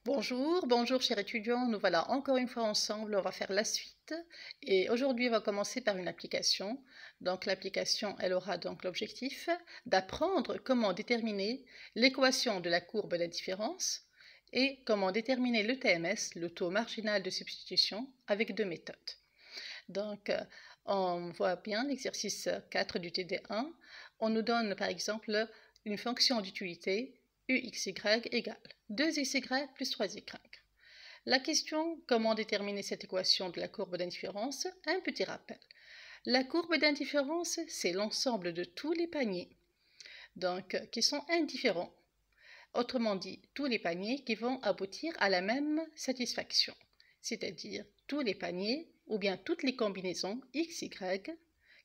Bonjour chers étudiants, nous voilà encore une fois ensemble, on va faire la suite et aujourd'hui on va commencer par une application. Donc l'application elle aura donc l'objectif d'apprendre comment déterminer l'équation de la courbe d'indifférence et comment déterminer le TMS, le taux marginal de substitution, avec deux méthodes. Donc on voit bien l'exercice 4 du TD1, on nous donne par exemple une fonction d'utilité uxy égale 2xy plus 3y. La question comment déterminer cette équation de la courbe d'indifférence, un petit rappel. La courbe d'indifférence, c'est l'ensemble de tous les paniers donc, qui sont indifférents. Autrement dit, tous les paniers qui vont aboutir à la même satisfaction, c'est-à-dire tous les paniers ou bien toutes les combinaisons xy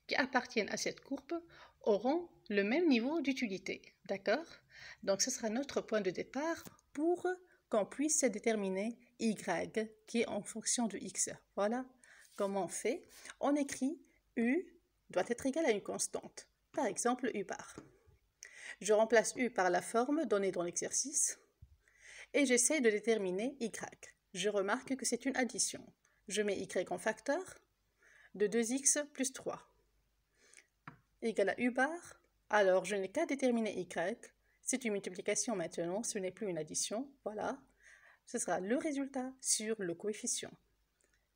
qui appartiennent à cette courbe auront le même niveau d'utilité, d'accord? Donc ce sera notre point de départ pour qu'on puisse déterminer y qui est en fonction de x. Voilà comment on fait. On écrit u doit être égal à une constante, par exemple u bar. Je remplace u par la forme donnée dans l'exercice et j'essaie de déterminer y. Je remarque que c'est une addition. Je mets y en facteur de 2x plus 3 égale à u bar. Alors je n'ai qu'à déterminer y. C'est une multiplication maintenant, ce n'est plus une addition. Voilà, ce sera le résultat sur le coefficient.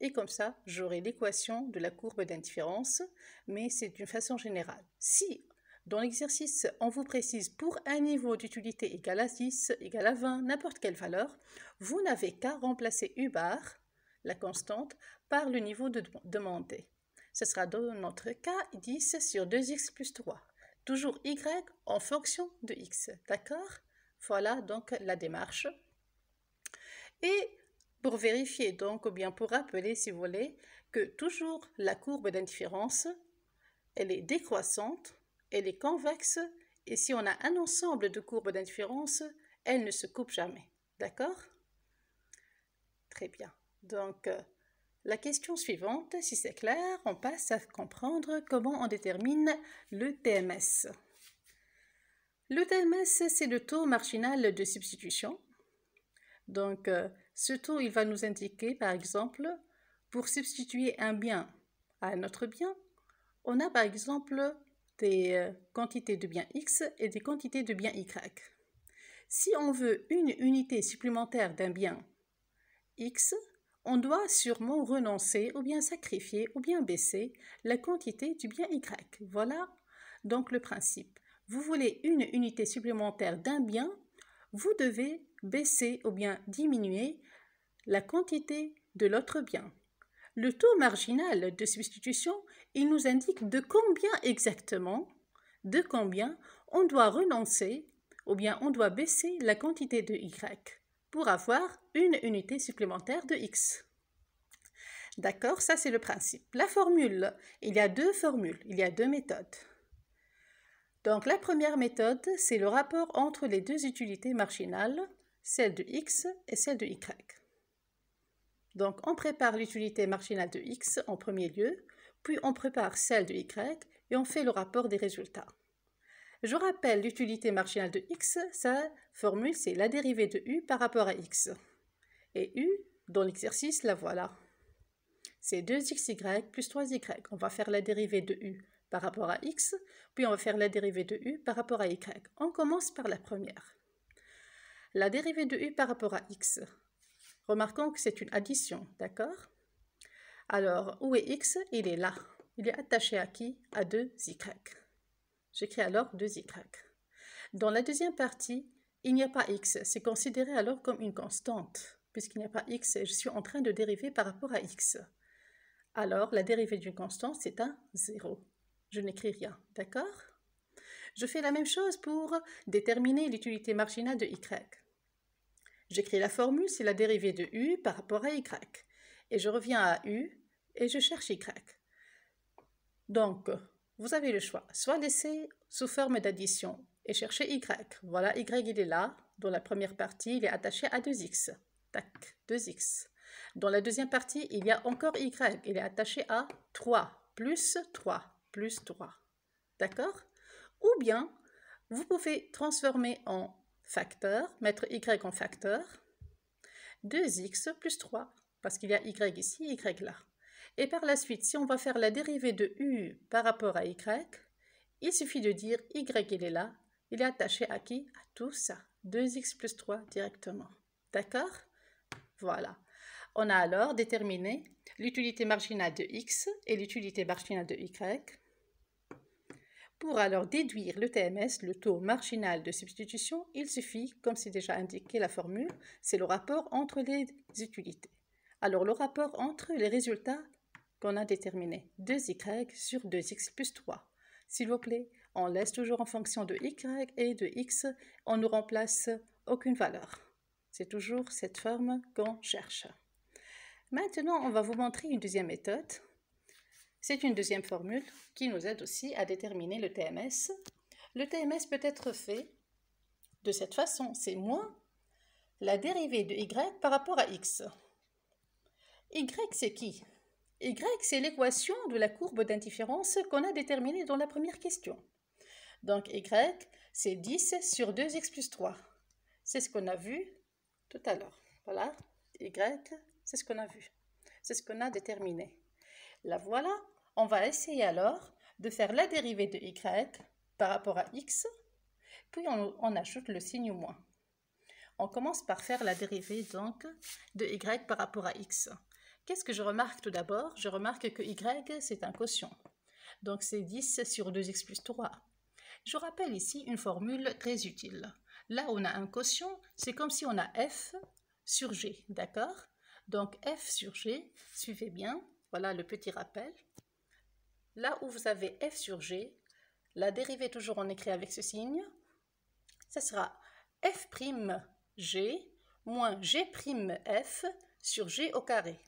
Et comme ça, j'aurai l'équation de la courbe d'indifférence, mais c'est d'une façon générale. Si dans l'exercice, on vous précise pour un niveau d'utilité égal à 10, égal à 20, n'importe quelle valeur, vous n'avez qu'à remplacer u bar, la constante, par le niveau demandé. Ce sera dans notre cas 10 sur 2x plus 3. Toujours y en fonction de x, d'accord? Voilà donc la démarche. Et pour vérifier donc, ou bien pour rappeler si vous voulez, que toujours la courbe d'indifférence, elle est décroissante, elle est convexe, et si on a un ensemble de courbes d'indifférence, elle ne se coupe jamais, d'accord? Très bien. Donc, la question suivante, si c'est clair, on passe à comprendre comment on détermine le TMS. Le TMS, c'est le taux marginal de substitution. Donc, ce taux, il va nous indiquer, par exemple, pour substituer un bien à un autre bien, on a par exemple des quantités de bien x et des quantités de bien y. Si on veut une unité supplémentaire d'un bien x, on doit sûrement renoncer ou bien sacrifier ou bien baisser la quantité du bien y. Voilà donc le principe. Vous voulez une unité supplémentaire d'un bien, vous devez baisser ou bien diminuer la quantité de l'autre bien. Le taux marginal de substitution, il nous indique de combien exactement, on doit renoncer ou bien on doit baisser la quantité de y pour avoir une unité supplémentaire de x. D'accord, ça c'est le principe. La formule, il y a deux formules, il y a deux méthodes. Donc la première méthode, c'est le rapport entre les deux utilités marginales, celle de x et celle de y. Donc on prépare l'utilité marginale de x en premier lieu, puis on prépare celle de y et on fait le rapport des résultats. Je rappelle l'utilité marginale de x, sa formule c'est la dérivée de u par rapport à x. Et u, dans l'exercice, la voilà. C'est 2xy plus 3y. On va faire la dérivée de u par rapport à x, puis on va faire la dérivée de u par rapport à y. On commence par la première. La dérivée de u par rapport à x. Remarquons que c'est une addition, d'accord? Alors, où est x? Il est là. Il est attaché à qui? À 2y. J'écris alors 2y. Dans la deuxième partie, il n'y a pas x. C'est considéré alors comme une constante. Puisqu'il n'y a pas x, je suis en train de dériver par rapport à x. Alors, la dérivée d'une constante, c'est un 0. Je n'écris rien, d'accord? Je fais la même chose pour déterminer l'utilité marginale de y. J'écris la formule, c'est la dérivée de u par rapport à y. Et je reviens à u et je cherche y. Donc, vous avez le choix. Soit laisser sous forme d'addition et chercher y. Voilà, y il est là. Dans la première partie, il est attaché à 2x. Tac, 2x. Dans la deuxième partie, il y a encore y. Il est attaché à 3, plus 3, plus 3. D'accord? Ou bien, vous pouvez transformer en facteur, mettre y en facteur, 2x plus 3, parce qu'il y a y ici, y là. Et par la suite, si on va faire la dérivée de u par rapport à y, il suffit de dire y, il est là, il est attaché à qui? À tout ça, 2x plus 3 directement. D'accord? Voilà. On a alors déterminé l'utilité marginale de x et l'utilité marginale de y. Pour alors déduire le TMS, le taux marginal de substitution, il suffit, comme c'est déjà indiqué la formule, c'est le rapport entre les utilités. Alors le rapport entre les résultats qu'on a déterminés, 2y sur 2x plus 3. S'il vous plaît, on laisse toujours en fonction de y et de x, on ne remplace aucune valeur. C'est toujours cette forme qu'on cherche. Maintenant, on va vous montrer une deuxième méthode. C'est une deuxième formule qui nous aide aussi à déterminer le TMS. Le TMS peut être fait de cette façon, c'est moins la dérivée de y par rapport à x. Y, c'est qui? Y, c'est l'équation de la courbe d'indifférence qu'on a déterminée dans la première question. Donc y, c'est 10 sur 2x plus 3. C'est ce qu'on a vu tout à l'heure. Voilà, y, c'est ce qu'on a vu. C'est ce qu'on a déterminé. La voilà. On va essayer alors de faire la dérivée de y par rapport à x, puis on ajoute le signe moins. On commence par faire la dérivée donc de y par rapport à x. Qu'est-ce que je remarque tout d'abord? Je remarque que y, c'est un quotient. Donc c'est 10 sur 2x plus 3. Je rappelle ici une formule très utile. Là, on a un quotient, c'est comme si on a f sur g, d'accord? Donc f sur g, suivez bien, voilà le petit rappel. Là où vous avez f sur g, la dérivée toujours on écrit avec ce signe, ça sera f' g moins g'f sur g au carré.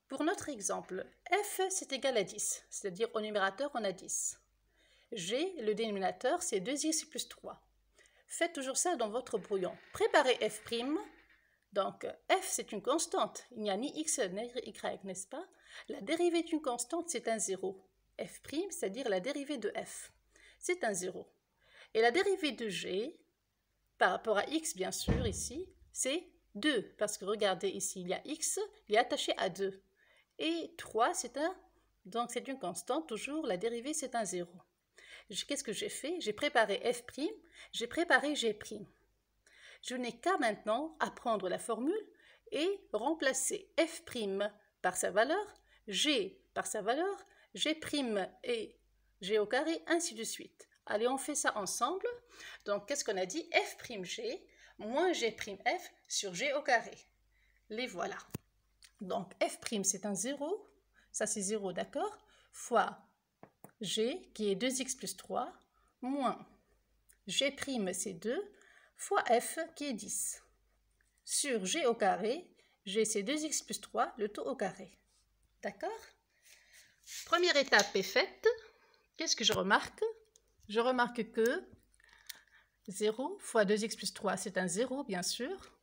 Pour notre exemple, f c'est égal à 10, c'est-à-dire au numérateur on a 10. G, le dénominateur, c'est 2x plus 3. Faites toujours ça dans votre brouillon. Préparez f'. Donc, f, c'est une constante. Il n'y a ni x ni y, n'est-ce pas? La dérivée d'une constante, c'est un 0. f', c'est-à-dire la dérivée de f, c'est un 0. Et la dérivée de g, par rapport à x, bien sûr, ici, c'est 2. Parce que regardez ici, il y a x, il est attaché à 2. Et 3, c'est une constante, toujours, la dérivée, c'est un 0. Qu'est-ce que j'ai fait? J'ai préparé f', j'ai préparé g'. Je n'ai qu'à maintenant apprendre la formule et remplacer f' par sa valeur, g par sa valeur, g' et g au carré, ainsi de suite. Allez, on fait ça ensemble. Donc, qu'est-ce qu'on a dit? F'g moins g'f sur g au carré. Les voilà. Donc, f' c'est un 0, ça c'est 0, d'accord, fois g qui est 2x plus 3, moins g' c'est 2, fois f qui est 10. Sur g au carré, g c'est 2x plus 3, le tout au carré. D'accord? Première étape est faite. Qu'est-ce que je remarque? Je remarque que 0 fois 2x plus 3, c'est un 0, bien sûr.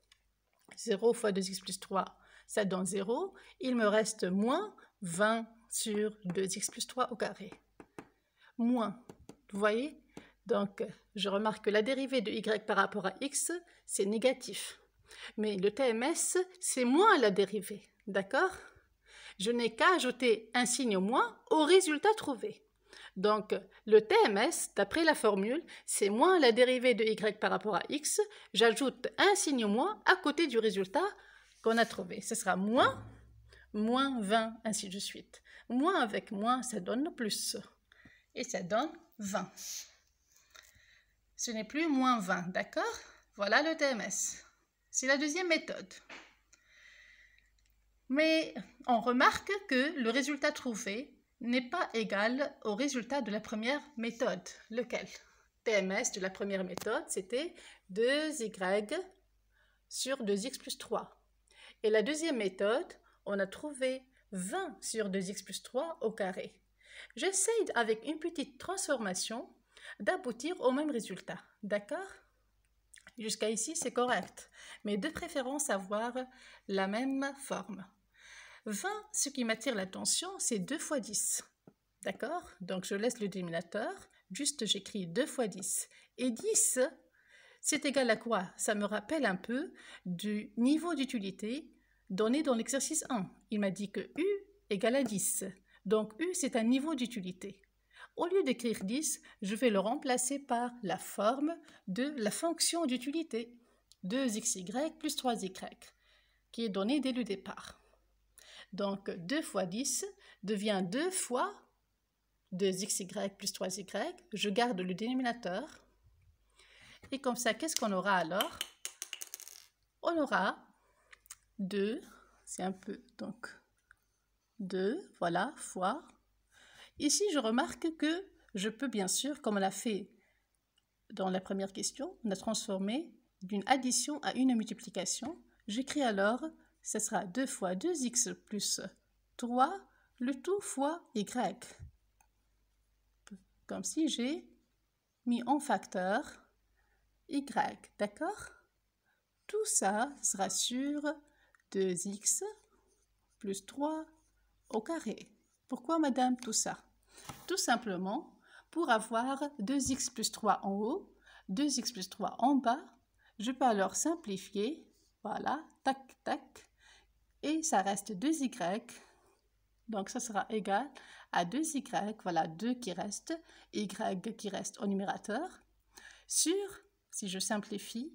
0 fois 2x plus 3, ça donne 0. Il me reste moins 20 sur 2x plus 3 au carré. Moins, vous voyez? Donc, je remarque que la dérivée de y par rapport à x, c'est négatif. Mais le TMS, c'est moins la dérivée, d'accord? Je n'ai qu'à ajouter un signe moins au résultat trouvé. Donc, le TMS, d'après la formule, c'est moins la dérivée de y par rapport à x. J'ajoute un signe moins à côté du résultat qu'on a trouvé. Ce sera moins 20, ainsi de suite. Moins avec moins, ça donne plus. Et ça donne 20. Ce n'est plus moins 20, d'accord? Voilà le TMS. C'est la deuxième méthode. Mais on remarque que le résultat trouvé n'est pas égal au résultat de la première méthode. Lequel? TMS de la première méthode, c'était 2y sur 2x plus 3. Et la deuxième méthode, on a trouvé 20 sur 2x plus 3 au carré. J'essaye avec une petite transformation d'aboutir au même résultat. D'accord? Jusqu'à ici, c'est correct. Mais de préférence avoir la même forme. 20, ce qui m'attire l'attention, c'est 2 fois 10. D'accord? Donc, je laisse le dénominateur. Juste, j'écris 2 fois 10. Et 10, C'est égal à quoi? Ça me rappelle un peu du niveau d'utilité donné dans l'exercice 1. Il m'a dit que U égale à 10. Donc U, c'est un niveau d'utilité. Au lieu d'écrire 10, je vais le remplacer par la forme de la fonction d'utilité, 2xy plus 3y, qui est donnée dès le départ. Donc 2 fois 10 devient 2 fois 2xy plus 3y. Je garde le dénominateur. Et comme ça, qu'est-ce qu'on aura alors? On aura 2, c'est un peu, donc 2, voilà, fois. Ici, je remarque que je peux bien sûr, comme on a fait dans la première question, on a transformé d'une addition à une multiplication. J'écris alors, ce sera 2 fois 2x plus 3, le tout fois y. Comme si j'ai mis en facteur y, d'accord? Tout ça sera sur 2x plus 3 au carré. Pourquoi, madame, tout ça? Tout simplement pour avoir 2x plus 3 en haut, 2x plus 3 en bas. Je peux alors simplifier, voilà, tac, tac, et ça reste 2y. Donc, ça sera égal à 2y, voilà, 2 qui reste, y qui reste au numérateur, sur, si je simplifie,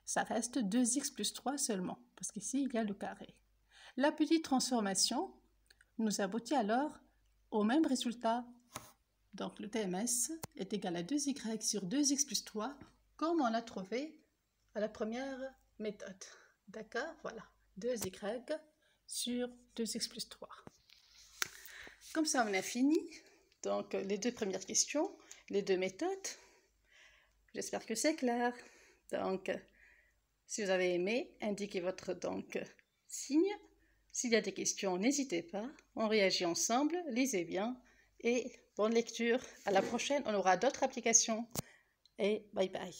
ça reste 2x plus 3 seulement, parce qu'ici, il y a le carré. La petite transformation nous aboutit alors au même résultat. Donc, le TMS est égal à 2y sur 2x plus 3, comme on l'a trouvé à la première méthode. D'accord? Voilà, 2y sur 2x plus 3. Comme ça, on a fini. Donc, les deux premières questions, les deux méthodes. J'espère que c'est clair. Donc, si vous avez aimé, indiquez votre signe. S'il y a des questions, n'hésitez pas. On réagit ensemble, lisez bien et bonne lecture. À la prochaine, on aura d'autres applications et bye bye.